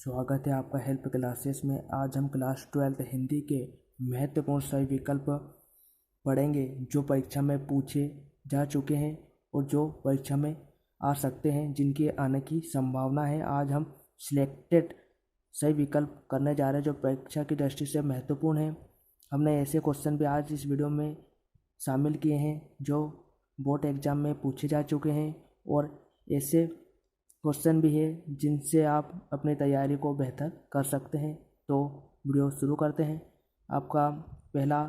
स्वागत है आपका हेल्प क्लासेस में। आज हम क्लास 12 हिंदी के महत्वपूर्ण सही विकल्प पढ़ेंगे जो परीक्षा में पूछे जा चुके हैं और जो परीक्षा में आ सकते हैं, जिनके आने की संभावना है। आज हम सिलेक्टेड सही विकल्प करने जा रहे हैं जो परीक्षा की दृष्टि से महत्वपूर्ण है। हमने ऐसे क्वेश्चन भी आज इस वीडियो में शामिल किए हैं जो बोर्ड एग्ज़ाम में पूछे जा चुके हैं और ऐसे क्वेश्चन भी है जिनसे आप अपनी तैयारी को बेहतर कर सकते हैं। तो वीडियो शुरू करते हैं। आपका पहला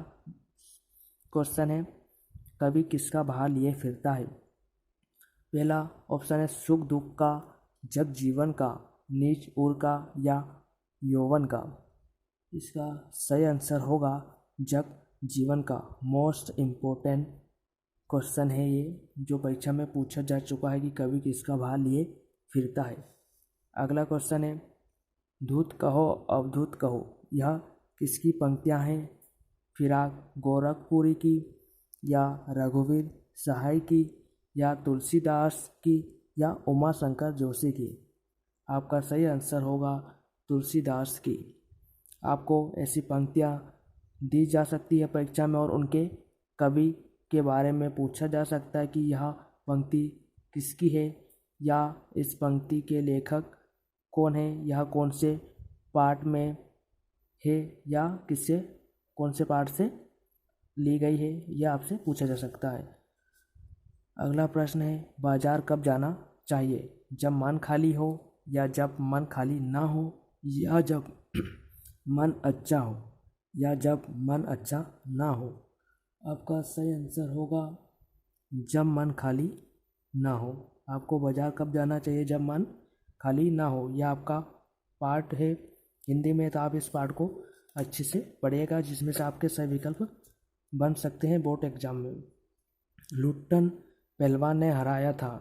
क्वेश्चन है, कवि किसका भार लिए फिरता है। पहला ऑप्शन है सुख दुख का, जग जीवन का, नीच ऊर का या यौवन का। इसका सही आंसर होगा जग जीवन का। मोस्ट इम्पोर्टेंट क्वेश्चन है ये, जो परीक्षा में पूछा जा चुका है कि कवि किसका भार लिए फिरता है। अगला क्वेश्चन है, धूत कहो अवधूत कहो, यह किसकी पंक्तियां हैं। फिराक गोरखपुरी की या रघुवीर सहाय की या तुलसीदास की या उमा शंकर जोशी की। आपका सही आंसर होगा तुलसीदास की। आपको ऐसी पंक्तियां दी जा सकती है परीक्षा में और उनके कवि के बारे में पूछा जा सकता है कि यह पंक्ति किसकी है या इस पंक्ति के लेखक कौन है, यह कौन से पाठ में है या किससे कौन से पाठ से ली गई है, यह आपसे पूछा जा सकता है। अगला प्रश्न है, बाजार कब जाना चाहिए, जब मन खाली हो या जब मन खाली ना हो या जब मन अच्छा हो या जब मन अच्छा ना हो। आपका सही आंसर होगा जब मन खाली ना हो। आपको बाजार कब जाना चाहिए, जब मन खाली ना हो। यह आपका पार्ट है हिंदी में, तो आप इस पार्ट को अच्छे से पढ़िएगा जिसमें से आपके सही विकल्प बन सकते हैं बोर्ड एग्जाम में। लुट्टन पहलवान ने हराया था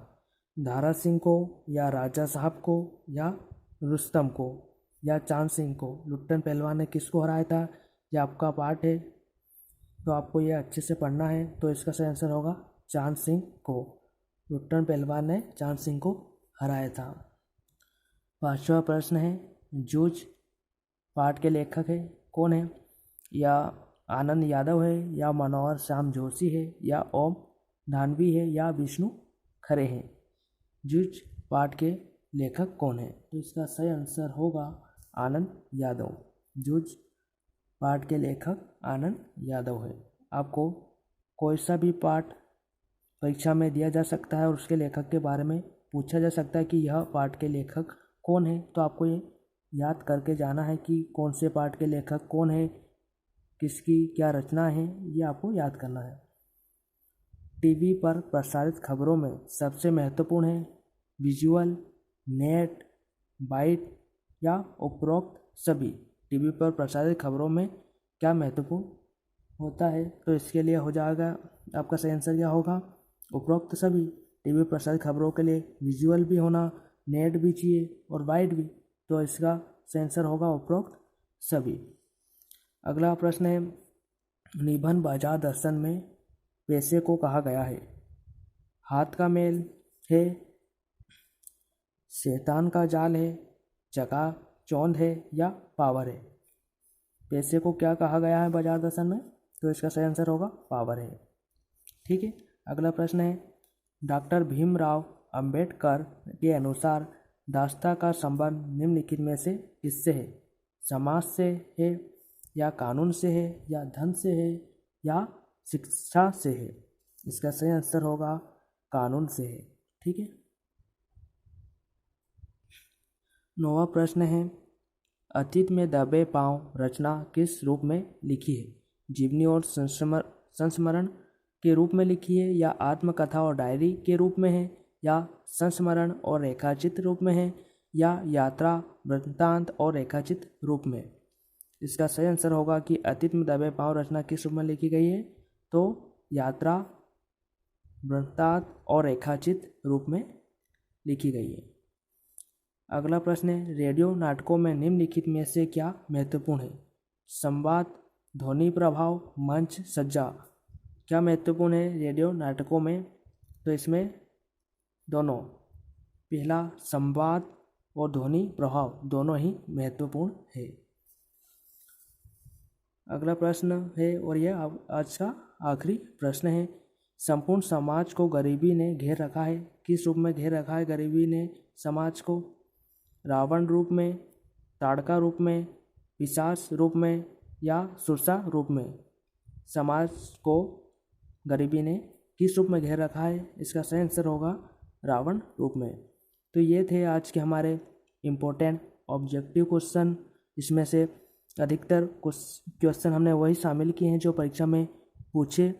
दारा सिंह को या राजा साहब को या रुस्तम को या चांद सिंह को। लुट्टन पहलवान ने किसको हराया था, यह आपका पार्ट है, तो आपको यह अच्छे से पढ़ना है। तो इसका सही आंसर होगा चांद सिंह को। लुट्टन पहलवान ने चांद सिंह को हराया था। पांचवा प्रश्न है, जूझ पाठ के लेखक है कौन है, या आनंद यादव है या मनोहर श्याम जोशी है या ओम धानवी है या विष्णु खरे हैं। जूझ पाठ के लेखक कौन है, तो इसका सही आंसर होगा आनंद यादव। जूझ पाठ के लेखक आनंद यादव है। आपको कोई सा भी पाठ परीक्षा में दिया जा सकता है और उसके लेखक के बारे में पूछा जा सकता है कि यह पाठ के लेखक कौन है, तो आपको ये याद करके जाना है कि कौन से पाठ के लेखक कौन है, किसकी क्या रचना है, ये आपको याद करना है। टीवी पर प्रसारित खबरों में सबसे महत्वपूर्ण है विजुअल, नेट, बाइट या उपरोक्त सभी। टीवी पर प्रसारित खबरों में क्या महत्वपूर्ण होता है, तो इसके लिए हो जाएगा आपका सही आंसर क्या होगा, उपरोक्त सभी। टीवी प्रसारित खबरों के लिए विजुअल भी होना, नेट भी चाहिए और वाइड भी, तो इसका सही आंसर होगा उपरोक्त सभी। अगला प्रश्न है, निबंध बाजार दर्शन में पैसे को कहा गया है। हाथ का मेल है, शैतान का जाल है, चका चौंध है या पावर है। पैसे को क्या कहा गया है बाजार दर्शन में, तो इसका सही आंसर होगा पावर है। ठीक है। अगला प्रश्न है, डॉक्टर भीमराव अंबेडकर के अनुसार दास्ता का संबंध निम्नलिखित में से किससे है। समाज से है या कानून से है या धन से है या शिक्षा से है। इसका सही आंसर होगा कानून से है। ठीक है। नौवां प्रश्न है, अतीत में दबे पांव रचना किस रूप में लिखी है। जीवनी और संस्मरण के रूप में लिखी है या आत्मकथा और डायरी के रूप में है या संस्मरण और रेखाचित्र रूप में है या यात्रा वृत्तांत और रेखाचित्र रूप में। इसका सही आंसर होगा कि अतीत में दबे पांव रचना किस रूप में लिखी गई है, तो यात्रा वृत्तांत और रेखाचित्र रूप में लिखी गई है। अगला प्रश्न है, रेडियो नाटकों में निम्नलिखित में से क्या महत्वपूर्ण है। संवाद, ध्वनि प्रभाव, मंच सज्जा। क्या महत्वपूर्ण है रेडियो नाटकों में, तो इसमें दोनों। पहला संवाद और ध्वनि प्रभाव दोनों ही महत्वपूर्ण है। अगला प्रश्न है और यह आज का आखिरी प्रश्न है। संपूर्ण समाज को गरीबी ने घेर रखा है। किस रूप में घेर रखा है गरीबी ने समाज को? रावण रूप में, ताड़का रूप में, पिशाच रूप में या सुरसा रूप में समाज को गरीबी ने किस रूप में घेर रखा है? इसका सही आंसर होगा रावण रूप में। तो ये थे आज के हमारे इम्पोर्टेंट ऑब्जेक्टिव क्वेश्चन। इसमें से अधिकतर क्वेश्चन हमने वही शामिल किए हैं जो परीक्षा में पूछे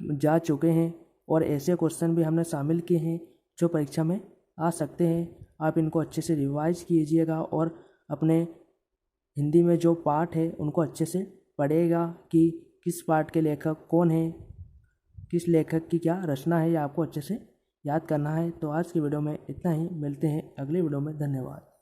जा चुके हैं, और ऐसे क्वेश्चन भी हमने शामिल किए हैं जो परीक्षा में आ सकते हैं। आप इनको अच्छे से रिवाइज कीजिएगा और अपने हिंदी में जो पाठ है उनको अच्छे से पढ़िएगा कि किस पाठ के लेखक कौन है, किस लेखक की क्या रचना है, ये आपको अच्छे से याद करना है। तो आज की वीडियो में इतना ही, मिलते हैं अगली वीडियो में। धन्यवाद।